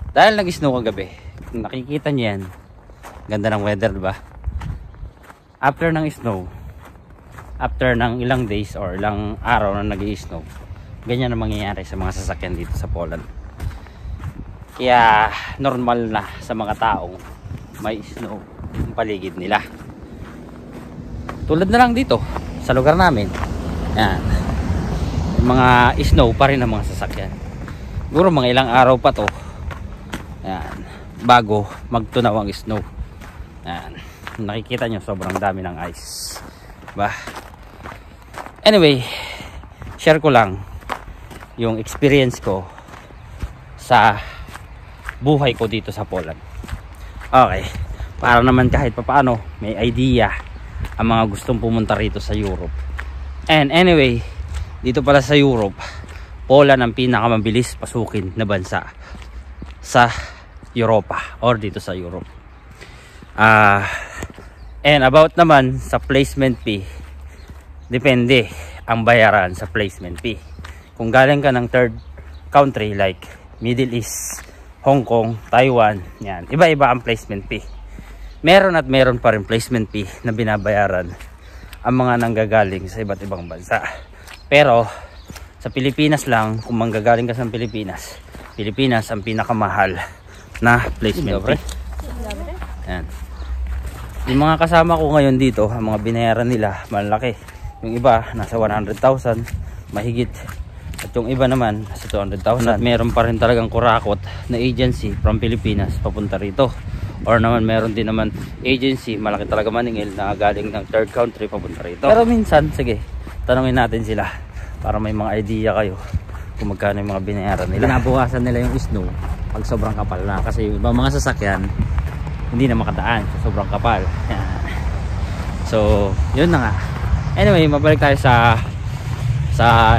Dahil nag-snow kagabi, kung nakikita niyo yan, ganda ng weather, diba? After ng snow, after ng ilang days or ilang araw na nag-i-snow, ganyan ang mangyayari sa mga sasakyan dito sa Poland. Kaya normal na sa mga taong may snow ang paligid nila. Tulad na lang dito sa lugar namin. Yan. Mga snow pa rin ang mga sasakyan. Siguro mga ilang araw pa to. Yan. Bago magtunaw ang snow. Yan. Nakikita nyo sobrang dami ng ice. Bah. Anyway, share ko lang yung experience ko sa buhay ko dito sa Poland. Okay, para naman kahit papaano may idea ang mga gustong pumunta rito sa Europe. And anyway, dito pala sa Europe, Poland ang pinakamabilis pasukin na bansa sa Europa or dito sa Europe. And about naman sa placement fee, depende ang bayaran sa placement fee. Kung galing ka ng third country like Middle East, Hong Kong, Taiwan, yan, iba-iba ang placement fee. Meron at meron pa rin placement fee na binabayaran ang mga nanggagaling sa iba't ibang bansa. Pero sa Pilipinas lang, kung manggagaling ka sa Pilipinas, Pilipinas ang pinakamahal na placement fee. Yan. Yung mga kasama ko ngayon dito, ang mga binayaran nila malaki. Yung iba nasa 100,000 mahigit. At yung iba naman sa 200,000. At meron pa rin talagang kurakot na agency from Pilipinas papunta rito. Or naman meron din naman agency, malaki talaga maningil, na galing ng third country papunta rito. Pero minsan, sige, tanungin natin sila para may mga idea kayo kung magkano yung mga binayaran nila. Binabawasan nila yung snow pag sobrang kapal na. Kasi yung ibang mga sasakyan hindi na makadaan sa sobrang kapal. So, yun na nga. Anyway, mabalik tayo sa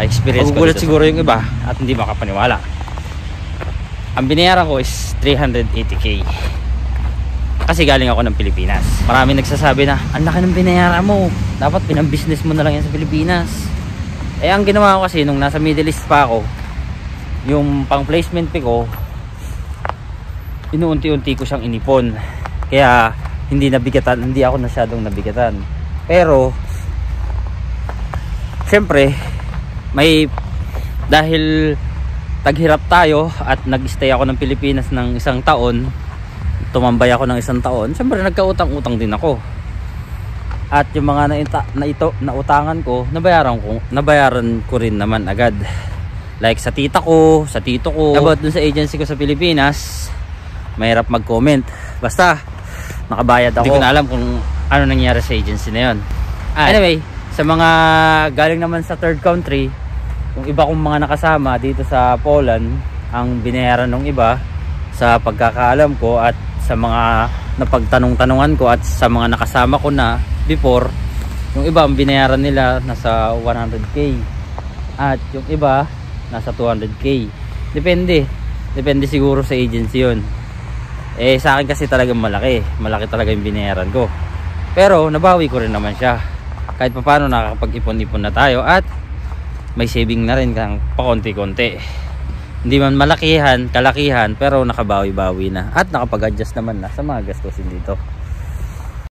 experience ko. Magugulat siguro yung iba at hindi makapaniwala. Ang binayaran ko is 380k. Kasi galing ako ng Pilipinas. Marami nagsasabi na, ang laki ng binayaran mo, dapat pinang-business mo na lang yan sa Pilipinas. Eh, ang ginawa ko kasi nung nasa Middle East pa ako, yung pang placement fee ko, inuunti-unti ko siyang inipon. Kaya hindi ako masyadong nabigatan. Pero syempre dahil taghirap tayo at nag-stay ako ng Pilipinas ng isang taon, tumambay ako ng isang taon, syempre nagkautang-utang din ako. At yung mga nautangan ko, nabayaran ko rin naman agad. Like sa tita ko, sa tito ko. About dun sa agency ko sa Pilipinas, mahirap mag-comment. Basta nakabayad ako. Hindi ko na alam kung ano nangyari sa agency na yun. Anyway, sa mga galing naman sa third country, yung iba kong mga nakasama dito sa Poland, ang binayaran ng iba sa pagkakaalam ko at sa mga napagtanong-tanungan ko at sa mga nakasama ko na before, yung iba ang binayaran nila nasa 100k at yung iba nasa 200k. Depende siguro sa agency yun. Eh sa akin kasi talagang malaki talaga yung binayaran ko, pero nabawi ko rin naman siya. Kahit pa paano nakakapag-ipon-ipon na tayo at may saving na rin kang pakonti-konti. Hindi man kalakihan, pero nakabawi-bawi na at nakapag-adjust naman na sa mga gastusin dito.